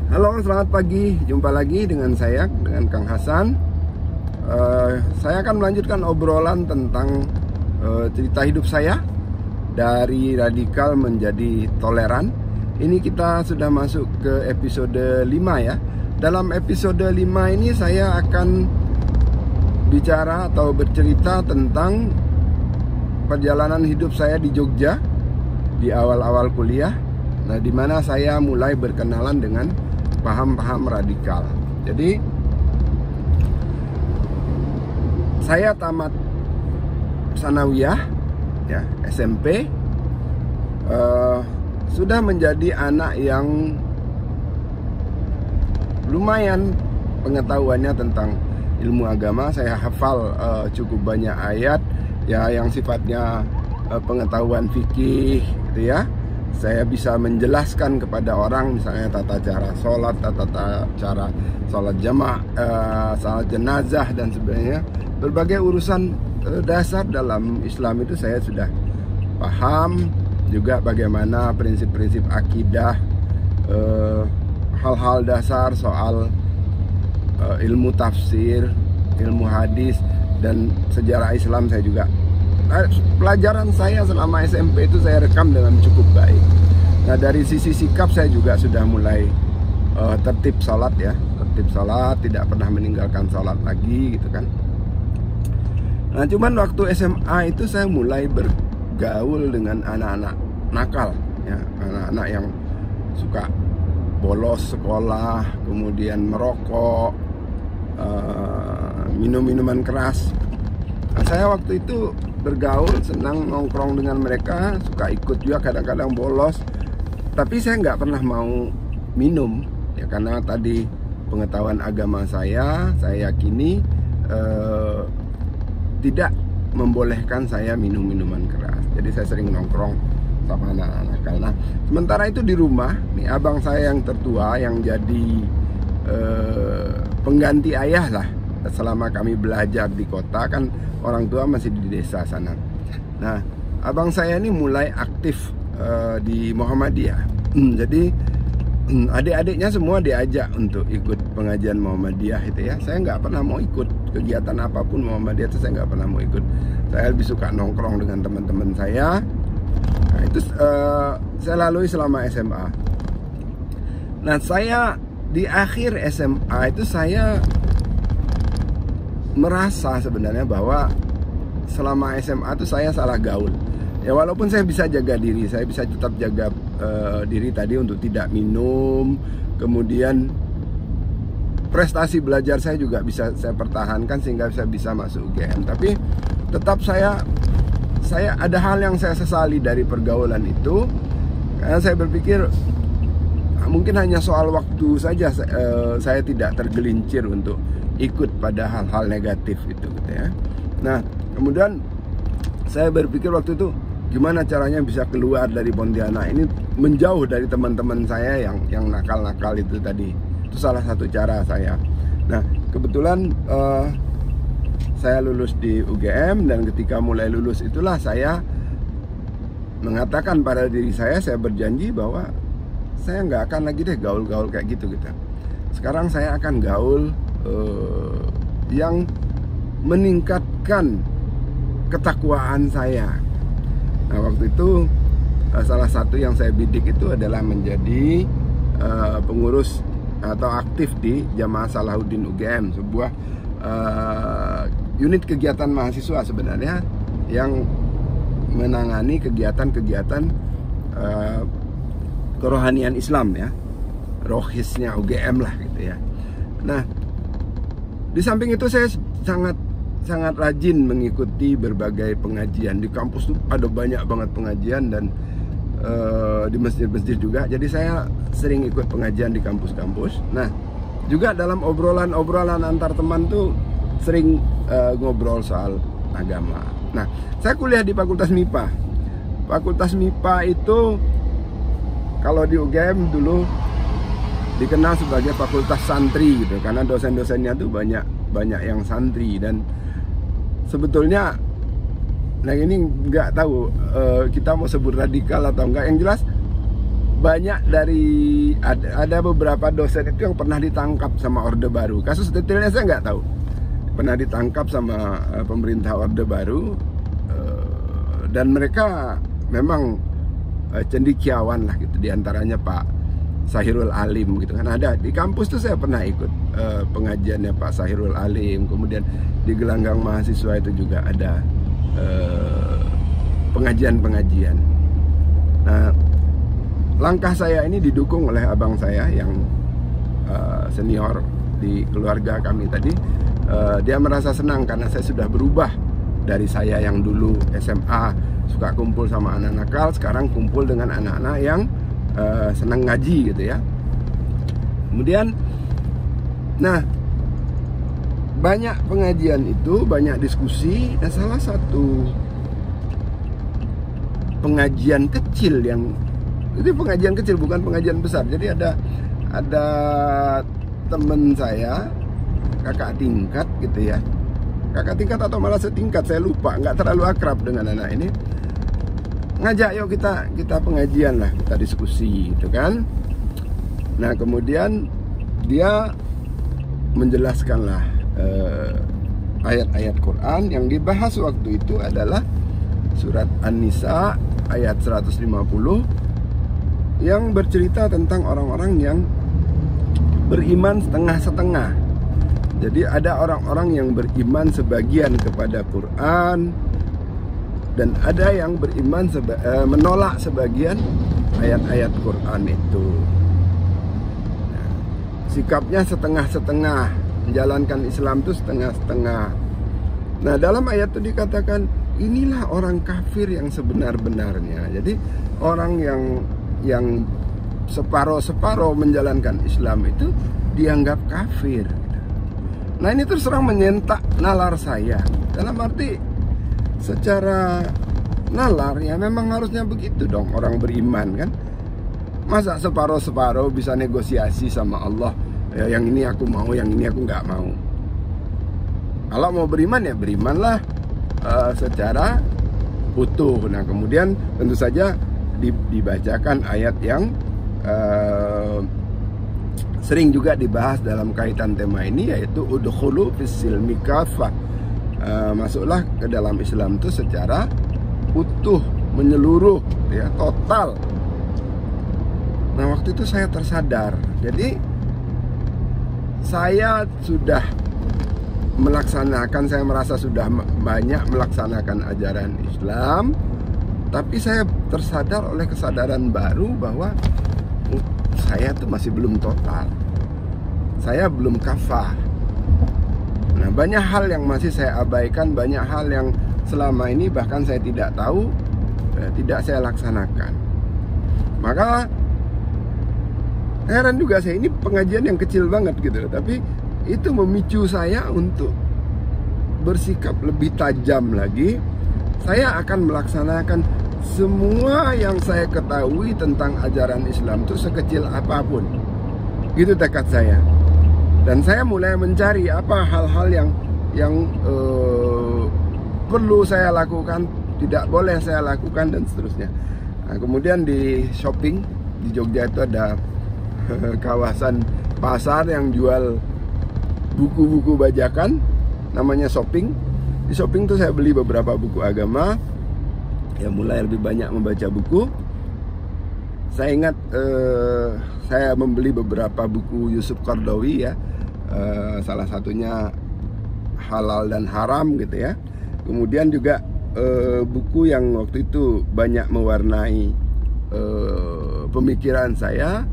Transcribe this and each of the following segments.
Halo, selamat pagi. Jumpa lagi dengan saya, dengan Kang Hasan. Saya akan melanjutkan obrolan tentang cerita hidup saya dari radikal menjadi toleran. Ini kita sudah masuk ke episode 5 ya. Dalam episode 5 ini saya akan bicara atau bercerita tentang perjalanan hidup saya di Jogja di awal-awal kuliah. Nah, di mana saya mulai berkenalan dengan paham-paham radikal. Jadi saya tamat sanawiyah ya, SMP, sudah menjadi anak yang lumayan pengetahuannya tentang ilmu agama. Saya hafal cukup banyak ayat ya yang sifatnya pengetahuan fikih gitu ya. Saya bisa menjelaskan kepada orang misalnya tata cara sholat, tata cara sholat jamaah, sholat jenazah dan sebagainya. Berbagai urusan dasar dalam Islam itu saya sudah paham. Juga bagaimana prinsip-prinsip akidah, hal-hal dasar soal ilmu tafsir, ilmu hadis, dan sejarah Islam saya juga. Pelajaran saya selama SMP itu saya rekam dengan cukup baik. Nah, dari sisi sikap saya juga sudah mulai tertib sholat ya, tertib sholat, tidak pernah meninggalkan sholat lagi gitu kan. Nah, cuman waktu SMA itu saya mulai bergaul dengan anak-anak nakal ya, anak-anak yang suka bolos sekolah, kemudian merokok, minum minuman keras. Nah, saya waktu itu bergaul, senang nongkrong dengan mereka, suka ikut juga kadang-kadang bolos. Tapi saya nggak pernah mau minum ya, karena tadi pengetahuan agama saya yakini tidak membolehkan saya minum minuman keras. Jadi saya sering nongkrong sama anak-anak nakal. Nah, sementara itu di rumah nih abang saya yang tertua yang jadi pengganti ayah lah selama kami belajar di kota, kan orang tua masih di desa sana. Nah, abang saya ini mulai aktif di Muhammadiyah. Jadi adik-adiknya semua diajak untuk ikut pengajian Muhammadiyah itu ya. Saya nggak pernah mau ikut kegiatan apapun Muhammadiyah itu, saya nggak pernah mau ikut. Saya lebih suka nongkrong dengan teman-teman saya. Nah, itu saya lalui selama SMA. Nah, saya di akhir SMA itu saya merasa sebenarnya bahwa selama SMA itu saya salah gaul. Ya, walaupun saya bisa jaga diri, saya bisa tetap jaga diri tadi untuk tidak minum. Kemudian prestasi belajar saya juga bisa saya pertahankan sehingga saya bisa masuk UGM. Tapi tetap saya ada hal yang saya sesali dari pergaulan itu. Karena saya berpikir mungkin hanya soal waktu saja saya tidak tergelincir untuk ikut pada hal-hal negatif itu gitu ya. Nah, kemudian saya berpikir waktu itu gimana caranya bisa keluar dari Pontianak ini, menjauh dari teman-teman saya yang nakal-nakal itu tadi. Itu salah satu cara saya. Nah, kebetulan saya lulus di UGM, dan ketika mulai lulus itulah saya mengatakan pada diri saya berjanji bahwa saya nggak akan lagi deh gaul-gaul kayak gitu gitu. Sekarang saya akan gaul yang meningkatkan ketakwaan saya. Nah, waktu itu salah satu yang saya bidik itu adalah menjadi pengurus atau aktif di Jamaah Salahuddin UGM, sebuah unit kegiatan mahasiswa sebenarnya yang menangani kegiatan-kegiatan kerohanian Islam ya, rohisnya UGM lah gitu ya. Nah, di samping itu saya sangat rajin mengikuti berbagai pengajian. Di kampus tuh ada banyak banget pengajian, dan di masjid-masjid juga. Jadi saya sering ikut pengajian di kampus-kampus. Nah, juga dalam obrolan antar teman tuh sering ngobrol soal agama. Nah, saya kuliah di Fakultas MIPA. Fakultas MIPA itu kalau di UGM dulu dikenal sebagai fakultas santri gitu, karena dosen-dosennya tuh banyak yang santri. Dan sebetulnya, nah ini nggak tahu kita mau sebut radikal atau enggak, yang jelas banyak dari ada beberapa dosen itu yang pernah ditangkap sama Orde Baru. Kasus detailnya saya nggak tahu. Pernah ditangkap sama pemerintah Orde Baru, dan mereka memang cendekiawan lah gitu. Diantaranya Pak Sahirul Alim gitu kan. Ada di kampus tuh saya pernah ikut pengajiannya Pak Sahirul Alim. Kemudian di gelanggang mahasiswa itu juga ada pengajian-pengajian. Nah, langkah saya ini didukung oleh abang saya yang senior di keluarga kami tadi. Dia merasa senang karena saya sudah berubah dari saya yang dulu SMA suka kumpul sama anak nakal, sekarang kumpul dengan anak-anak yang senang ngaji gitu ya. Kemudian, nah, banyak pengajian itu, banyak diskusi, dan salah satu pengajian kecil yang itu pengajian kecil, bukan pengajian besar. Jadi ada temen saya, kakak tingkat gitu ya, kakak tingkat atau malah setingkat, saya lupa, nggak terlalu akrab dengan anak ini, ngajak yuk kita pengajian lah, kita diskusi gitu kan. Nah kemudian dia menjelaskanlah ayat-ayat Quran yang dibahas waktu itu adalah surat An-Nisa ayat 150 yang bercerita tentang orang-orang yang beriman setengah-setengah. Jadi ada orang-orang yang beriman sebagian kepada Quran, dan ada yang beriman menolak sebagian ayat-ayat Quran itu. Nah, sikapnya setengah-setengah, menjalankan Islam itu setengah-setengah. Nah dalam ayat itu dikatakan, inilah orang kafir yang sebenar-benarnya. Jadi orang yang separuh-separuh menjalankan Islam itu dianggap kafir. Nah ini terus terang menyentak nalar saya. Dalam arti secara nalar ya memang harusnya begitu dong orang beriman kan. Masa separuh-separuh bisa negosiasi sama Allah, ya, yang ini aku mau, yang ini aku nggak mau. Kalau mau beriman ya berimanlah secara utuh. Nah kemudian tentu saja dibacakan ayat yang sering juga dibahas dalam kaitan tema ini, yaitu udkhulu fis-silmi kafah, masuklah ke dalam Islam itu secara utuh, menyeluruh ya, total. Nah waktu itu saya tersadar, jadi saya sudah melaksanakan, saya merasa sudah banyak melaksanakan ajaran Islam, tapi saya tersadar oleh kesadaran baru bahwa saya tuh masih belum total, saya belum kafah. Nah banyak hal yang masih saya abaikan, banyak hal yang selama ini bahkan saya tidak tahu, tidak saya laksanakan. Maka heran juga saya, ini pengajian yang kecil banget gitu, tapi itu memicu saya untuk bersikap lebih tajam lagi. Saya akan melaksanakan semua yang saya ketahui tentang ajaran Islam itu sekecil apapun. Gitu tekad saya. Dan saya mulai mencari apa hal-hal yang perlu saya lakukan, tidak boleh saya lakukan, dan seterusnya. Nah, kemudian di shopping di Jogja itu ada kawasan pasar yang jual buku-buku bajakan, namanya shopping. Di shopping tuh saya beli beberapa buku agama, ya mulai lebih banyak membaca buku. Saya ingat saya membeli beberapa buku Yusuf Qaradawi ya, salah satunya Halal dan Haram gitu ya. Kemudian juga buku yang waktu itu banyak mewarnai pemikiran saya,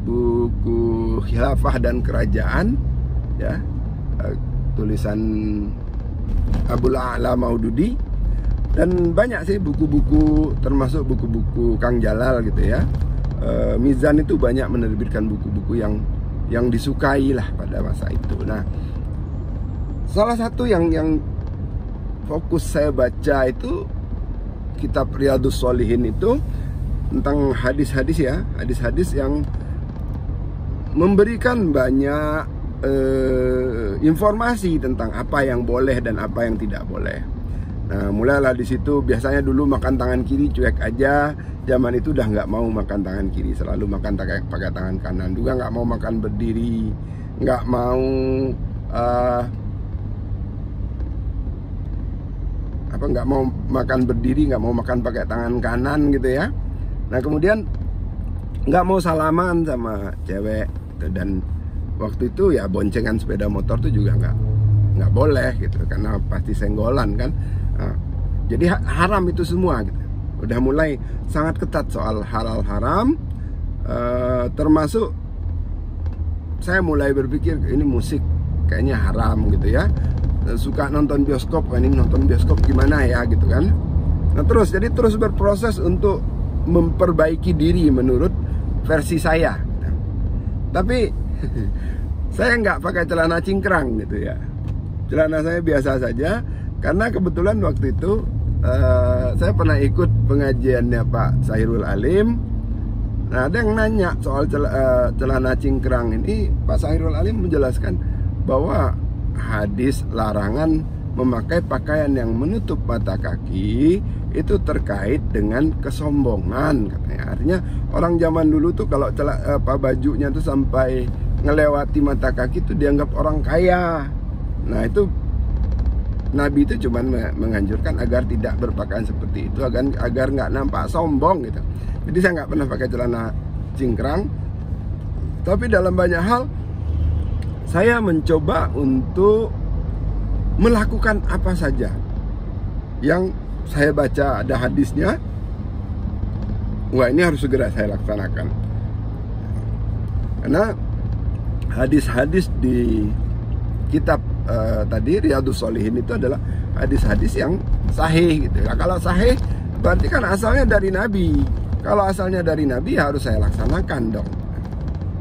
buku Khilafah dan Kerajaan ya, tulisan Abul A'la Maududi, dan banyak sih buku-buku, termasuk buku-buku Kang Jalal gitu ya. Mizan itu banyak menerbitkan buku-buku yang disukai lah pada masa itu. Nah, salah satu yang fokus saya baca itu kitab Riyadhus Shalihin, itu tentang hadis-hadis ya, hadis-hadis yang memberikan banyak informasi tentang apa yang boleh dan apa yang tidak boleh. Nah, mulailah di situ. Biasanya dulu makan tangan kiri cuek aja. Zaman itu udah nggak mau makan tangan kiri, selalu makan pakai tangan kanan. Juga nggak mau makan berdiri, nggak mau nggak mau makan berdiri, nggak mau makan pakai tangan kanan gitu ya. Nah, kemudian nggak mau salaman sama cewek, dan waktu itu ya boncengan sepeda motor tuh juga nggak boleh gitu, karena pasti senggolan kan. Nah, jadi haram itu semua gitu. Udah mulai sangat ketat soal halal haram, termasuk saya mulai berpikir ini musik kayaknya haram gitu ya. Suka nonton bioskop, ini nonton bioskop gimana ya gitu kan. Nah, jadi terus berproses untuk memperbaiki diri menurut versi saya. Tapi saya nggak pakai celana cingkrang gitu ya. Celana saya biasa saja, karena kebetulan waktu itu saya pernah ikut pengajiannya Pak Sairul Alim. Nah, ada yang nanya soal celana cingkrang ini. Pak Sairul Alim menjelaskan bahwa hadis larangan memakai pakaian yang menutup mata kaki itu terkait dengan kesombongan katanya. Artinya orang zaman dulu tuh kalau bajunya tuh sampai ngelewati mata kaki itu dianggap orang kaya. Nah, itu Nabi itu cuma menganjurkan agar tidak berpakaian seperti itu, agar nggak nampak sombong gitu. Jadi saya nggak pernah pakai celana cingkrang. Tapi dalam banyak hal saya mencoba untuk melakukan apa saja yang saya baca ada hadisnya. Wah, ini harus segera saya laksanakan. Karena hadis-hadis di kitab tadi Riyadhus Shalihin itu adalah hadis-hadis yang sahih gitu. Nah, kalau sahih berarti kan asalnya dari Nabi. Kalau asalnya dari Nabi harus saya laksanakan dong.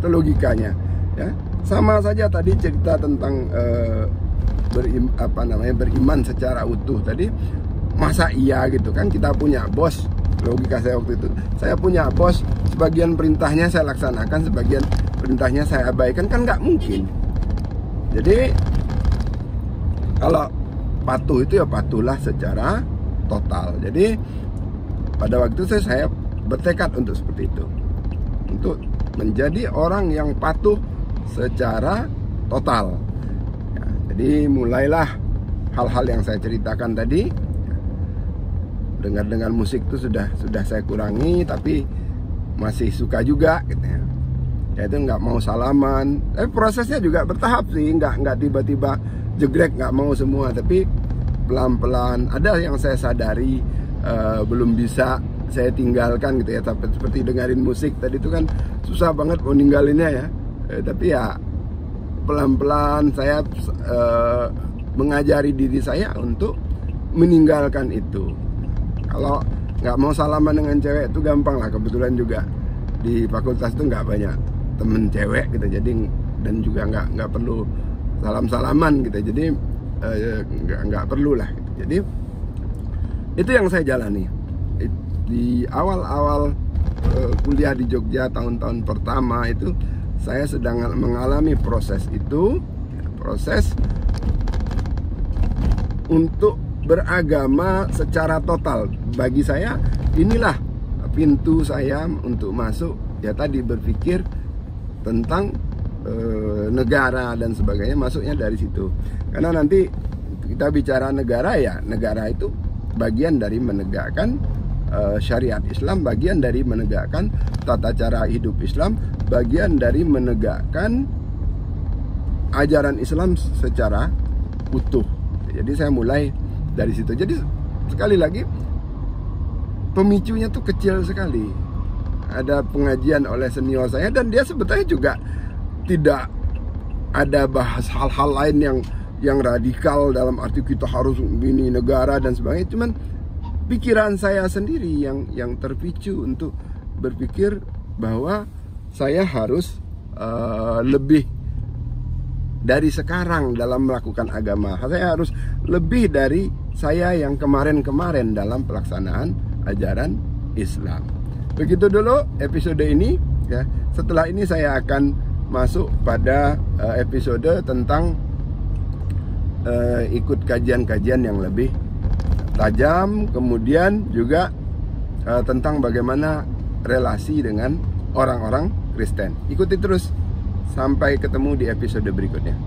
Itu logikanya ya. Sama saja tadi cerita tentang beriman secara utuh tadi. Masa iya gitu kan, kita punya bos. Logika saya waktu itu, saya punya bos, sebagian perintahnya saya laksanakan, sebagian perintahnya saya abaikan, kan nggak mungkin. Jadi kalau patuh itu ya patuhlah secara total. Jadi pada waktu itu saya bertekad untuk seperti itu, untuk menjadi orang yang patuh secara total ya. Jadi mulailah hal-hal yang saya ceritakan tadi. Dengar musik itu sudah saya kurangi, tapi masih suka juga gitu ya. Yaitu nggak mau salaman. Prosesnya juga bertahap sih, nggak tiba-tiba jegrek nggak mau semua, tapi pelan-pelan. Ada yang saya sadari belum bisa saya tinggalkan gitu ya. Tapi seperti dengerin musik tadi itu kan susah banget mau ninggalinnya ya. Tapi ya pelan-pelan saya mengajari diri saya untuk meninggalkan itu. Kalau nggak mau salaman dengan cewek itu gampang lah. Kebetulan juga di fakultas itu nggak banyak temen cewek gitu, jadi dan juga nggak perlu salam-salaman gitu. Jadi nggak perlu lah gitu. Jadi itu yang saya jalani di awal-awal kuliah di Jogja tahun-tahun pertama itu. Saya sedang mengalami proses itu, proses untuk beragama secara total. Bagi saya inilah pintu saya untuk masuk ya, tadi berpikir tentang negara dan sebagainya, masuknya dari situ. Karena nanti kita bicara negara ya, negara itu bagian dari menegakkan syariat Islam, bagian dari menegakkan tata cara hidup Islam, bagian dari menegakkan ajaran Islam secara utuh. Jadi saya mulai dari situ. Jadi sekali lagi pemicunya tuh kecil sekali. Ada pengajian oleh senior saya dan dia sebetulnya juga tidak ada bahas hal-hal lain yang radikal dalam arti kita harus ini negara dan sebagainya. Cuman pikiran saya sendiri yang terpicu untuk berpikir bahwa saya harus lebih dari sekarang dalam melakukan agama. Saya harus lebih dari saya yang kemarin-kemarin dalam pelaksanaan ajaran Islam. Begitu dulu episode ini ya. Setelah ini saya akan masuk pada episode tentang ikut kajian-kajian yang lebih tajam, kemudian juga tentang bagaimana relasi dengan orang-orang Kristen. Ikuti terus, sampai ketemu di episode berikutnya.